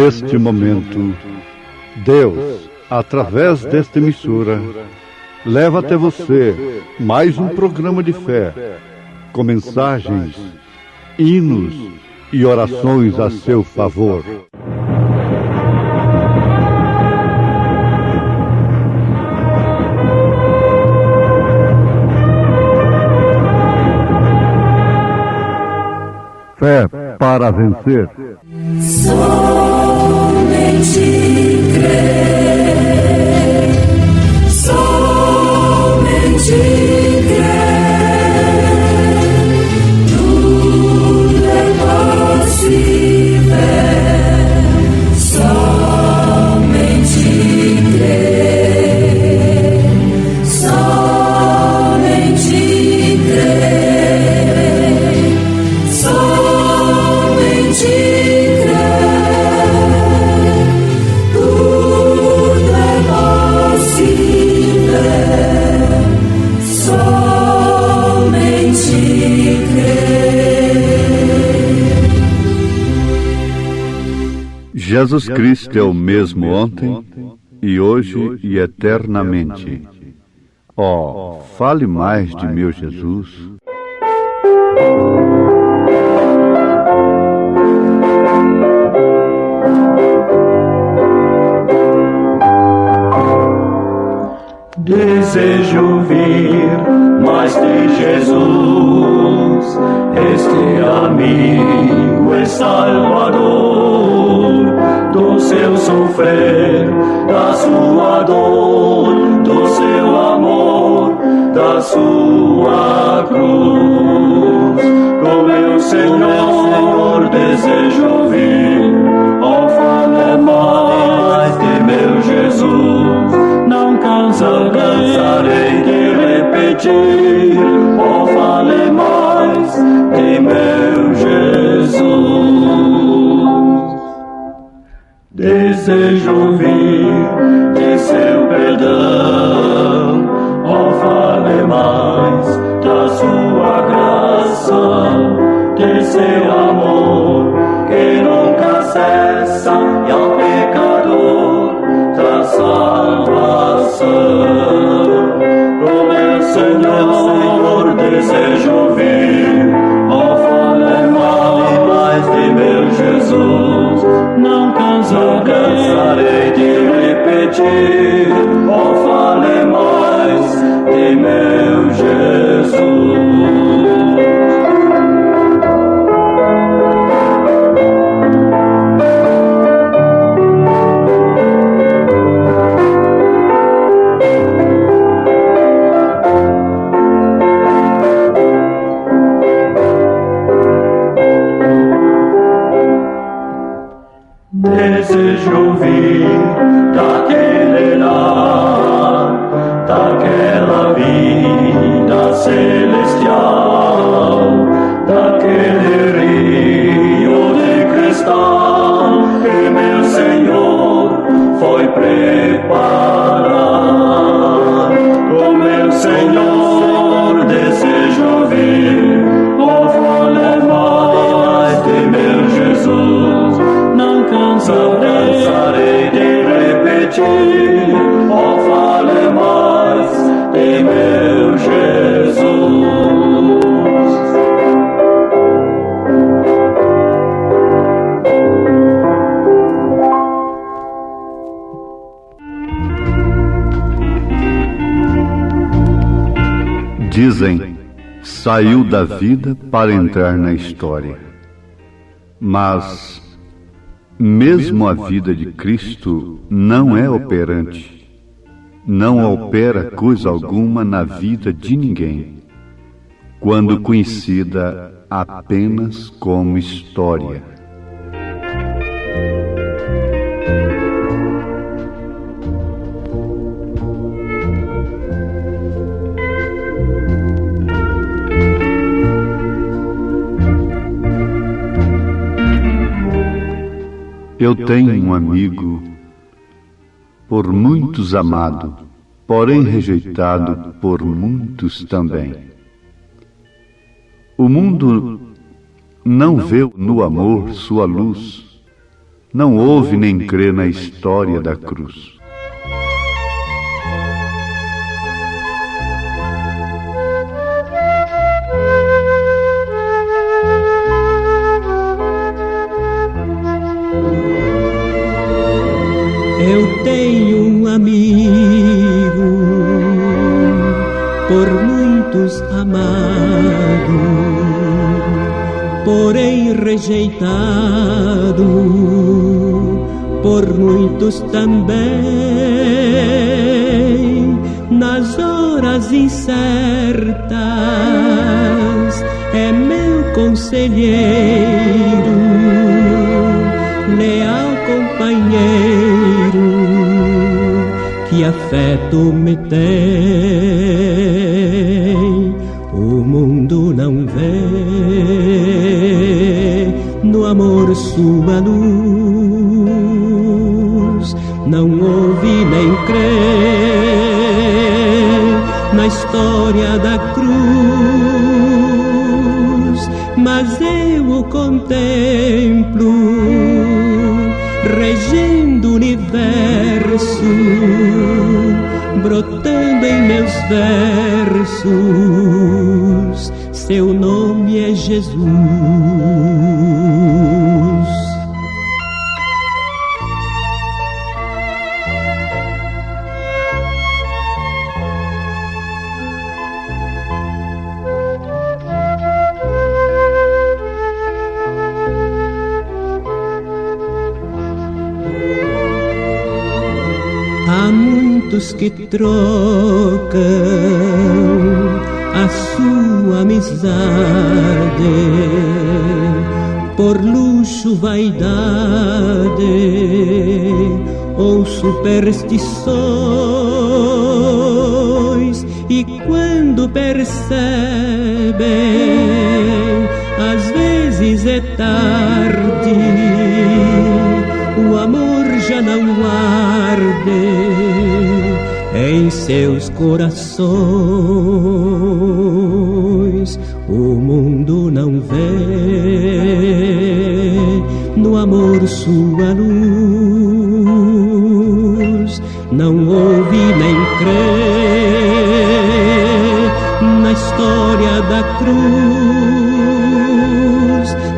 neste momento, Deus, através desta emissora, leva até você mais um programa de fé, com mensagens, hinos e orações a seu favor. Fé para vencer. Somente crer, somente crer, tudo é possível, somente crer, somente crer, somente Jesus Cristo é o mesmo ontem e hoje e eternamente. Oh, fale mais de meu Jesus. Desejo ouvir mais de Jesus, este amigo e Salvador, do seu sofrer, da sua dor, do seu amor, da sua cruz. Com meu Senhor desejo ouvir, oh, fale mais de meu Jesus. Não cansarei de repetir, oh, fale mais de meu Jesus. Desejo ouvir de seu perdão, oh, fale mais da sua graça, de seu amor que nunca cessa e ao pecador traz salvação. Oh, meu Senhor, desejo ouvir, oh, fale mais de meu Jesus. Não cansarei de repetir, oh, fale mais de meu Jesus. Desejo ouvir daquele lar, daquela vida celestial, daquele rio de cristal que meu Senhor foi preparar. O meu Senhor desejo ouvir, oh, fale mais de meu Jesus. Não cansarei de repetir, oh, fale mais de meu Jesus. Dizem, saiu da vida para entrar na história. Mas mesmo a vida de Cristo não é operante, não opera coisa alguma na vida de ninguém, quando conhecida apenas como história. Eu tenho um amigo, por muitos amado, porém rejeitado por muitos também. O mundo não vê no amor sua luz, não ouve nem crê na história da cruz. Eu tenho um amigo, por muitos amado, porém rejeitado, por muitos também. Nas horas incertas é meu conselheiro, leal companheiro, que afeto me tem. O mundo não vê no amor sua luz, não ouve nem crê na história da cruz, mas eu o contemplo regendo o universo, brotando em meus versos. Seu nome é Jesus. Há muitos que trocam a sua amizade por luxo, vaidade ou superstições, e quando percebem, às vezes é tarde, o amor já não arde em seus corações. O mundo não vê no amor sua luz, não ouve nem crê na história da cruz,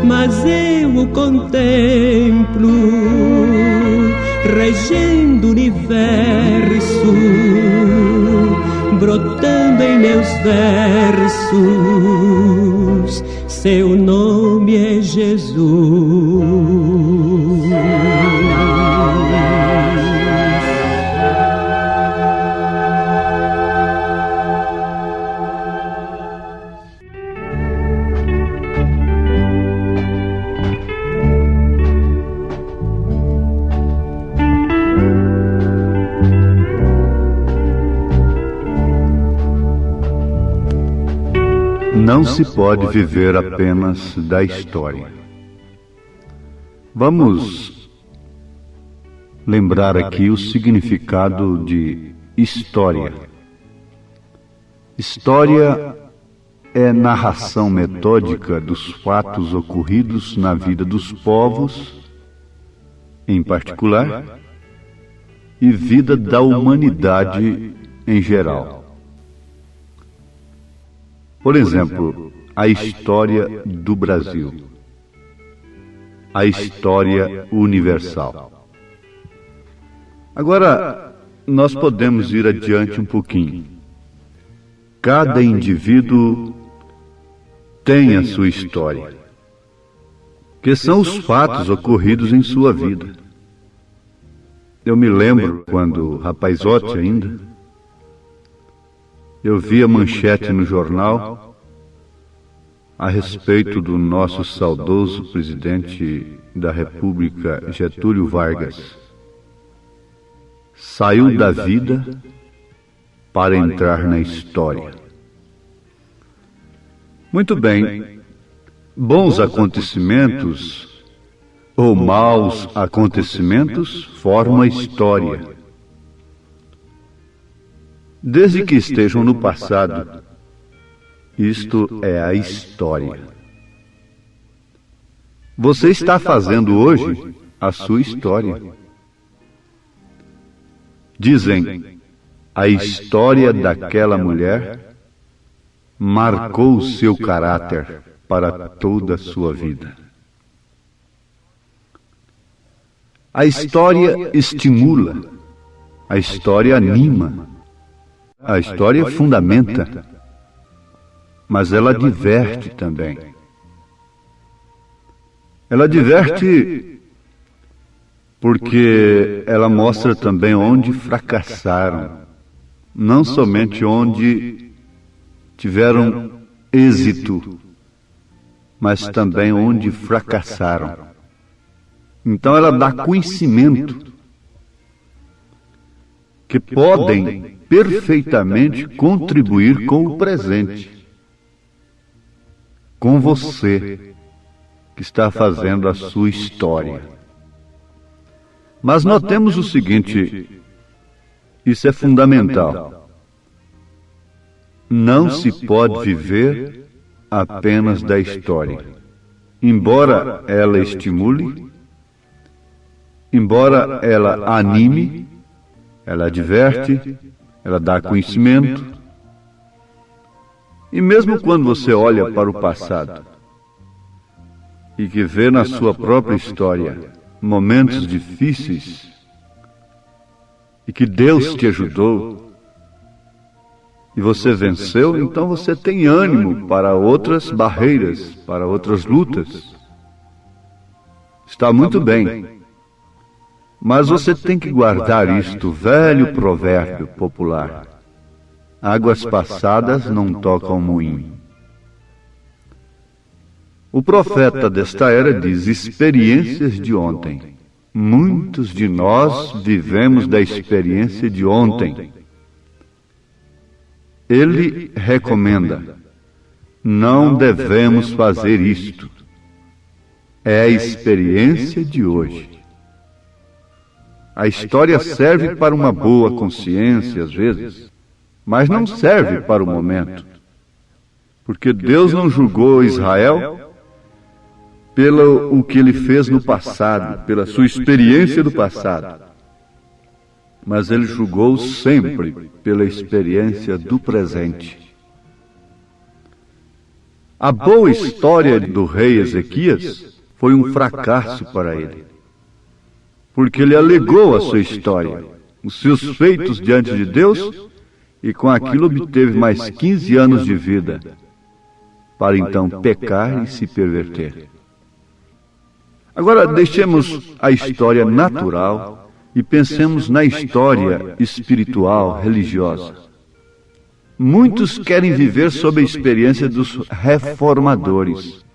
mas eu o contemplo regendo o universo, brotando em meus versos. Seu nome é Jesus. Não se pode viver apenas da história. Vamos lembrar aqui o significado de história. História é narração metódica dos fatos ocorridos na vida dos povos, em particular, e vida da humanidade em geral. Por exemplo, a história do Brasil, a história universal. Agora, nós podemos ir adiante um pouquinho. Cada indivíduo tem a sua história, que são os fatos ocorridos em sua vida. Eu me lembro, quando rapazote ainda, eu vi a manchete no jornal a respeito do nosso saudoso presidente da República, Getúlio Vargas. Saiu da vida para entrar na história. Muito bem, bons acontecimentos ou maus acontecimentos formam a história. Desde que estejam no passado, isto é a história. Você está fazendo hoje a sua história. Dizem, a história daquela mulher marcou o seu caráter para toda a sua vida. A história estimula, a história anima, a história fundamenta, mas ela diverte também. Ela diverte porque ela mostra também onde fracassaram, não somente onde tiveram êxito, mas também onde fracassaram. Então ela dá conhecimento que podem perfeitamente contribuir com o presente, com você que está fazendo a sua história. Mas notemos o seguinte, isso é fundamental. Não se pode viver apenas da história. Embora ela estimule, embora ela anime, ela adverte, ela dá conhecimento. E mesmo quando você olha para o passado e que vê na sua própria história momentos difíceis e que Deus te ajudou e você venceu, então você tem ânimo para outras barreiras, para outras lutas. Está muito bem. Mas você tem que guardar isto, velho provérbio popular: águas passadas não tocam moinho. O profeta desta era diz: experiências de ontem. Muitos de nós vivemos da experiência de ontem. Ele recomenda: não devemos fazer isto. É a experiência de hoje. A história serve para uma boa consciência, às vezes, mas não serve para o momento. Porque Deus não julgou Israel pelo o que ele fez no passado, pela sua experiência do passado, mas ele julgou sempre pela experiência do presente. A boa história do rei Ezequias foi um fracasso para ele, porque ele alegou a sua história, os seus feitos diante de Deus, e com aquilo obteve mais 15 anos de vida, para então pecar e se perverter. Agora deixemos a história natural e pensemos na história espiritual, religiosa. Muitos querem viver sob a experiência dos reformadores.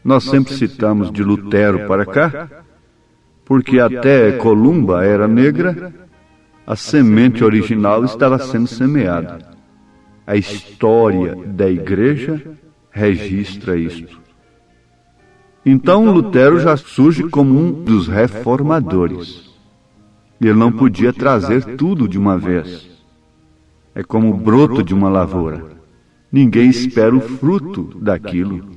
Nós sempre citamos de Lutero para cá, porque até Columba era negra, a semente original estava sendo semeada. A história da igreja registra isto. Então Lutero já surge como um dos reformadores. Ele não podia trazer tudo de uma vez. É como o broto de uma lavoura. Ninguém espera o fruto daquilo.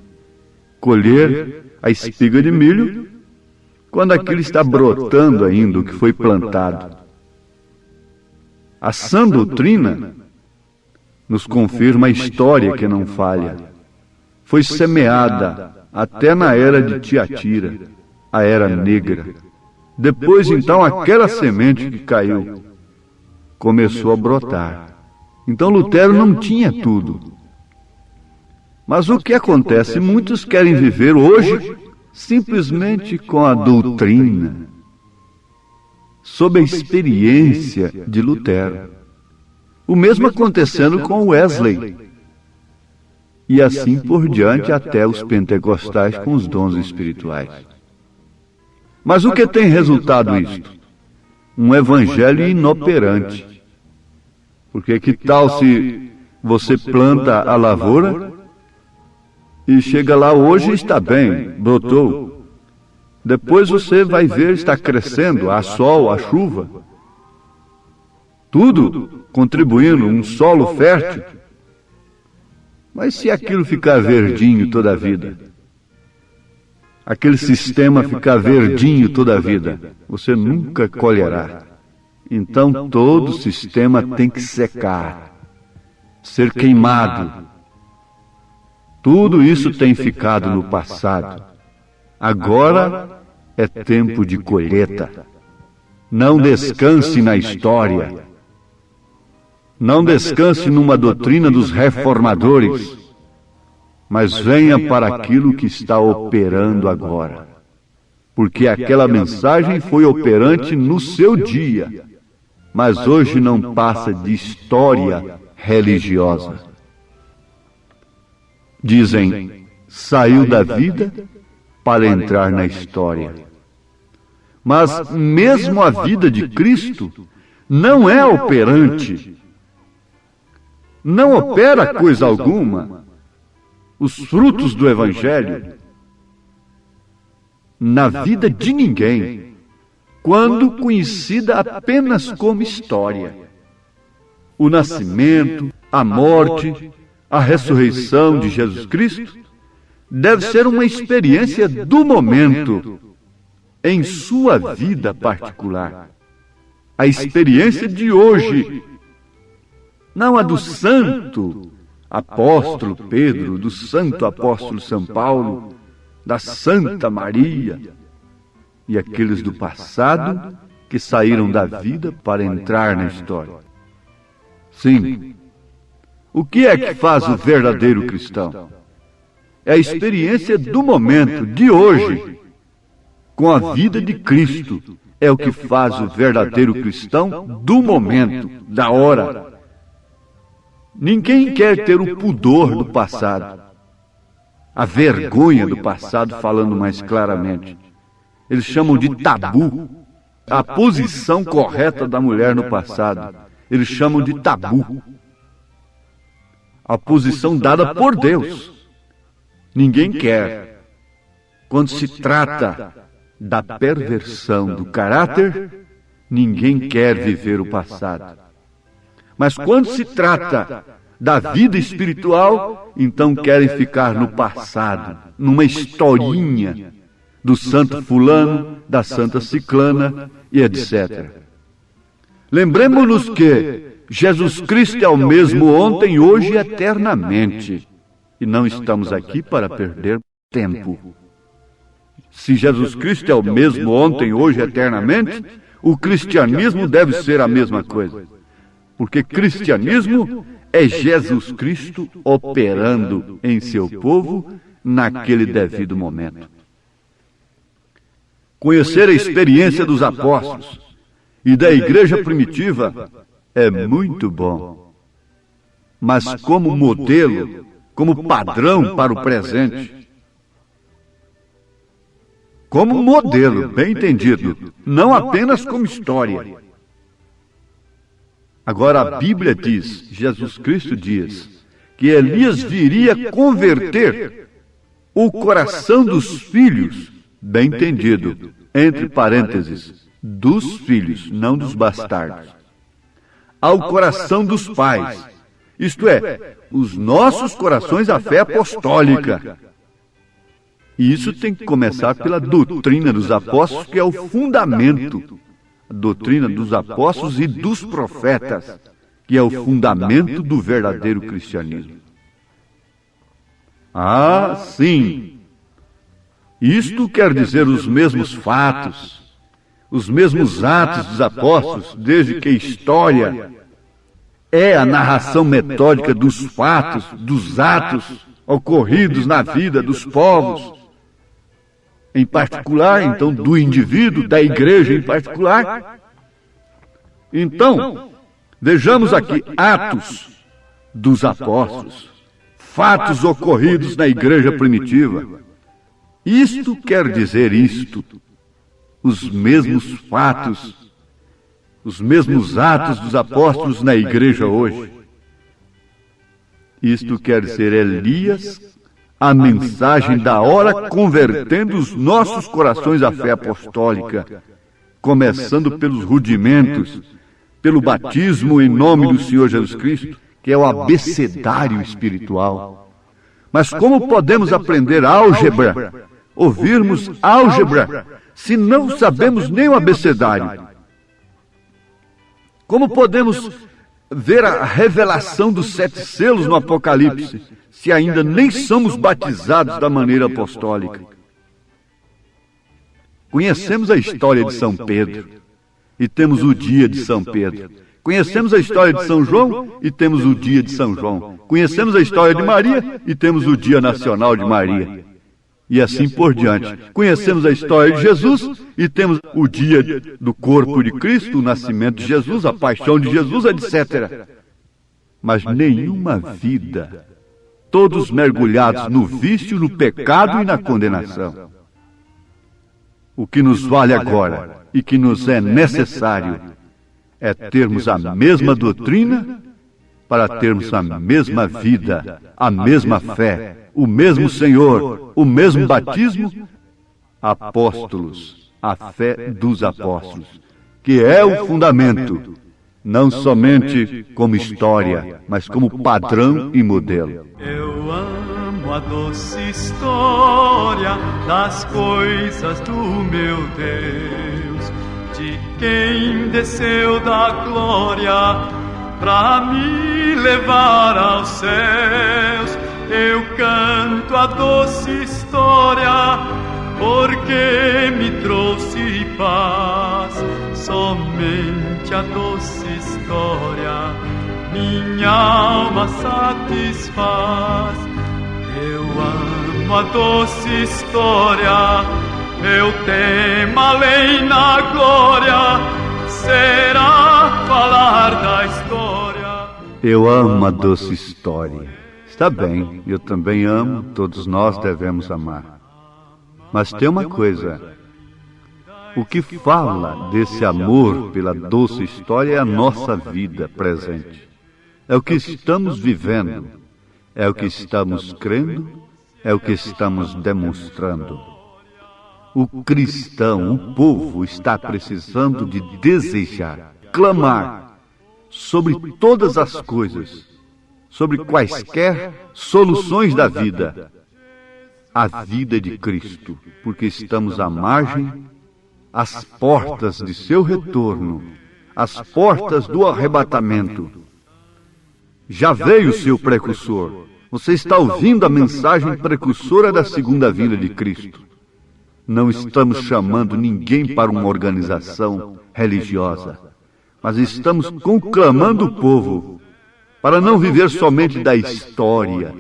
Colher a espiga de milho quando aquilo está brotando ainda, o que foi plantado. A sã doutrina nos confirma a história que não falha. Foi semeada até na era de Tiatira, a era negra. Depois, então, aquela semente que caiu começou a brotar. Então, Lutero não tinha tudo. Mas o que acontece? Muitos querem viver hoje simplesmente com a doutrina, sob a experiência de Lutero. O mesmo acontecendo com Wesley. E assim por diante até os pentecostais com os dons espirituais. Mas o que tem resultado isto? Um evangelho inoperante. Porque que tal se você planta a lavoura e chega lá hoje e está bem, brotou. Depois você vai ver, está crescendo, há sol, há chuva. Tudo contribuindo, um solo fértil. Mas se aquilo ficar verdinho toda a vida, aquele sistema ficar verdinho toda a vida, você nunca colherá. Então todo sistema tem que secar, ser queimado. Tudo isso tem ficado no passado. Agora é tempo de colheita. Não descanse na história. Não descanse numa doutrina dos reformadores, mas venha para aquilo que está operando agora. Porque aquela mensagem foi operante no seu dia, mas hoje não passa de história religiosa. Dizem, saiu da vida para entrar na história. Mas mesmo a vida de Cristo não é operante. Não opera coisa alguma. Os frutos do Evangelho na vida de ninguém, quando conhecida apenas como história. O nascimento, a morte, a ressurreição de Jesus Cristo deve ser uma experiência do momento, em sua vida particular. A experiência de hoje, não a do santo apóstolo Pedro, do santo apóstolo São Paulo, da Santa Maria e aqueles do passado que saíram da vida para entrar na história. Sim, o que é que faz o verdadeiro cristão? É a experiência do momento, de hoje, com a vida de Cristo. É o que faz o verdadeiro cristão do momento, da hora. Ninguém quer ter o pudor do passado, a vergonha do passado, falando mais claramente. Eles chamam de tabu a posição correta da mulher no passado. Eles chamam de tabu a posição dada por Deus. Ninguém quer. Quando se trata da perversão do caráter, ninguém quer viver o passado. Mas quando se trata da vida espiritual, então querem ficar no passado, numa historinha do santo fulano, da santa ciclana e etc. Lembremos-nos que Jesus Cristo é o mesmo ontem, hoje e eternamente. E não estamos aqui para perder tempo. Se Jesus Cristo é o mesmo ontem, hoje e eternamente, o cristianismo deve ser a mesma coisa. Porque cristianismo é Jesus Cristo operando em seu povo naquele devido momento. Conhecer a experiência dos apóstolos e da igreja primitiva é muito bom. Mas como modelo, como padrão para o presente, como modelo, bem entendido, não apenas como história. Agora a Bíblia diz, Jesus Cristo diz, que Elias viria converter o coração dos filhos, bem entendido, entre parênteses, dos filhos, não dos bastardos, ao coração dos pais, isto é, os nossos corações à fé apostólica. E isso tem que começar pela doutrina dos apóstolos, que é o fundamento. A doutrina dos apóstolos e dos profetas, que é o fundamento do verdadeiro cristianismo. Ah, sim! Isto quer dizer os mesmos fatos, os mesmos atos dos apóstolos, desde que a história é a narração metódica dos fatos, dos atos ocorridos na vida dos povos, em particular, então, do indivíduo, da igreja em particular. Então, vejamos aqui atos dos apóstolos, fatos ocorridos na igreja primitiva. Isto quer dizer isto, os mesmos fatos, os mesmos atos dos apóstolos na igreja hoje. Isto quer dizer Elias, a mensagem da hora, convertendo os nossos corações à fé apostólica, começando pelos rudimentos, pelo batismo em nome do Senhor Jesus Cristo, que é o abecedário espiritual. Mas como podemos aprender álgebra ouvirmos álgebra se não sabemos nem o abecedário? Como podemos ver a revelação dos 7 selos no Apocalipse se ainda nem somos batizados da maneira apostólica? Conhecemos a história de São Pedro e temos o dia de São Pedro. Conhecemos a história de São João e temos o dia de São João. Conhecemos a história de Maria e temos o Dia Nacional de Maria. E assim por diante. Conhecemos a história de Jesus e temos o dia do corpo de Cristo, o nascimento de Jesus, a paixão de Jesus, etc. Mas nenhuma vida. Todos mergulhados no vício, no pecado e na condenação. O que nos vale agora e que nos é necessário é termos a mesma doutrina para termos a mesma vida, a mesma fé, o mesmo Senhor, o mesmo batismo, apóstolos, a fé dos apóstolos, que é o fundamento, não somente como história, mas como padrão e modelo. Eu amo a doce história das coisas do meu Deus, de quem desceu da glória pra me levar aos céus. Eu canto a doce história porque me trouxe paz. Somente a doce história minha alma satisfaz. Eu amo a doce história, meu tema além na glória será falar da história. Eu amo a doce história. Está bem, eu também amo, todos nós devemos amar. Mas tem uma coisa, o que fala desse amor pela doce história é a nossa vida presente. É o que estamos vivendo, é o que estamos crendo, é o que estamos demonstrando. O cristão, o povo, está precisando de desejar, clamar sobre todas as coisas, sobre quaisquer soluções da vida, a vida de Cristo, porque estamos à margem, às portas de seu retorno, às portas do arrebatamento. Já veio o seu precursor. Você está ouvindo a mensagem precursora da segunda vinda de Cristo. Não estamos chamando ninguém para uma organização religiosa, mas estamos conclamando o povo para não viver somente da história,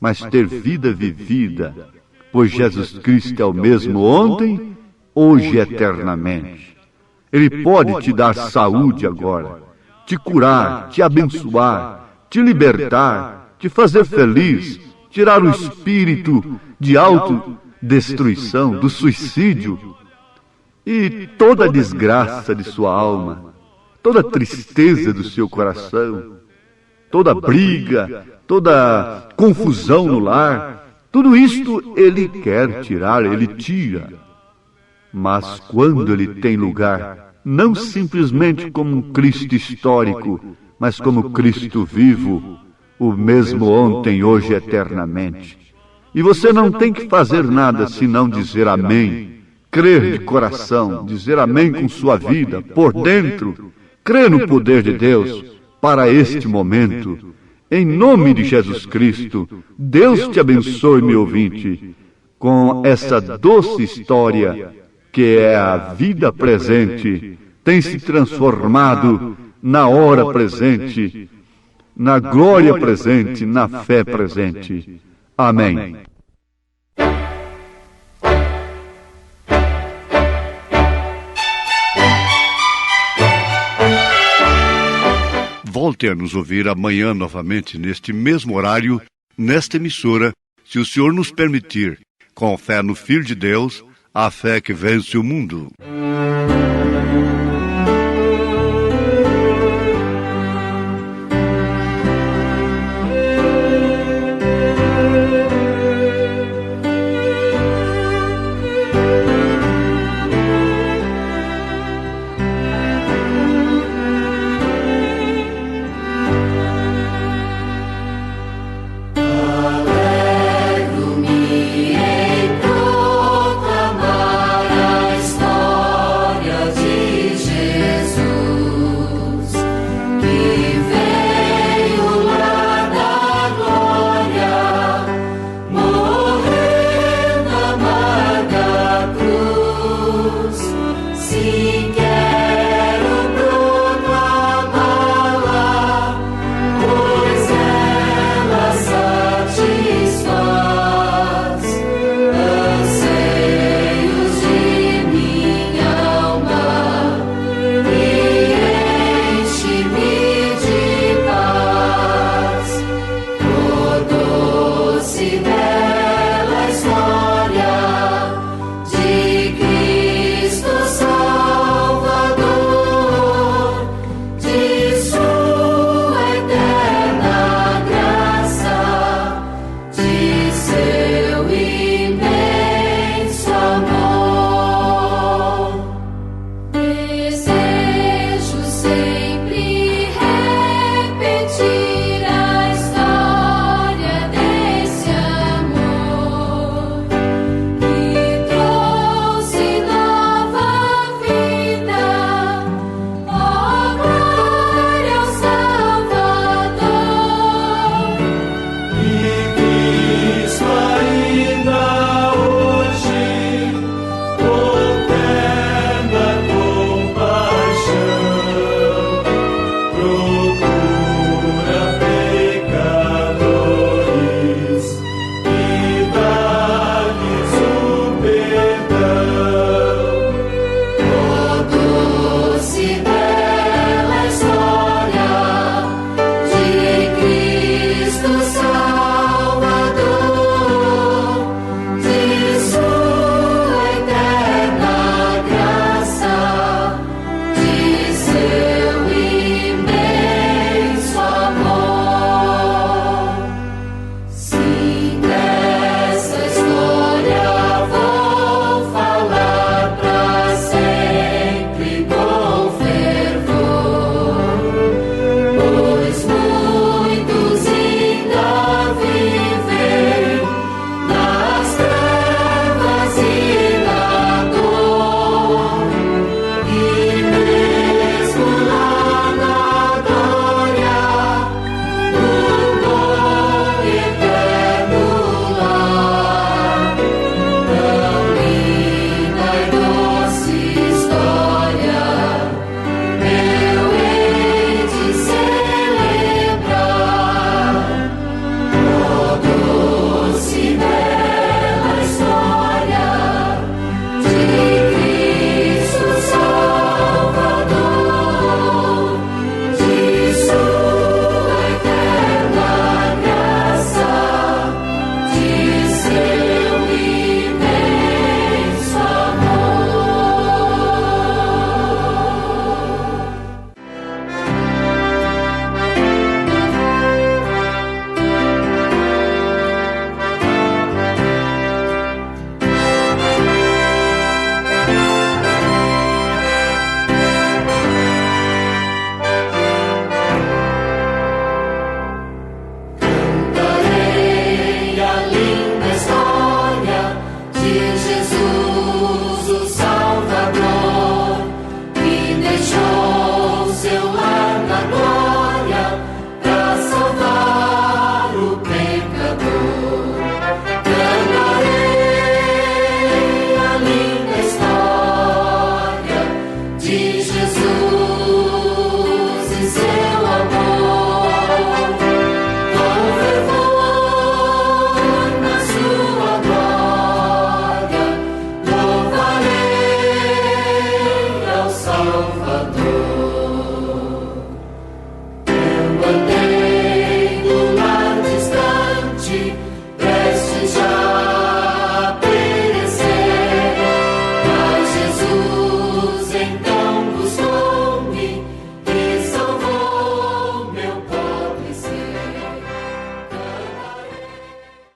mas ter vida vivida, pois Jesus Cristo é o mesmo ontem, hoje e eternamente. Ele pode te dar saúde agora, te curar, te abençoar, te libertar, te fazer feliz, tirar o espírito de autodestruição, do suicídio e toda a desgraça de sua alma, toda a tristeza do seu coração, toda briga, toda confusão no lar, tudo isto Ele quer tirar, Ele tira. Mas quando Ele tem lugar, não simplesmente como um Cristo histórico, mas como Cristo vivo, o mesmo ontem, hoje e eternamente. E você não tem que fazer nada senão dizer amém, crer de coração, dizer amém com sua vida, por dentro, crer no poder de Deus para este momento. Em nome de Jesus Cristo, Deus te abençoe, meu ouvinte, com essa doce história que é a vida presente, tem se transformado na hora presente, na glória presente, na fé presente. Amém. Volte a nos ouvir amanhã novamente, neste mesmo horário, nesta emissora, se o Senhor nos permitir, com fé no Filho de Deus, a fé que vence o mundo.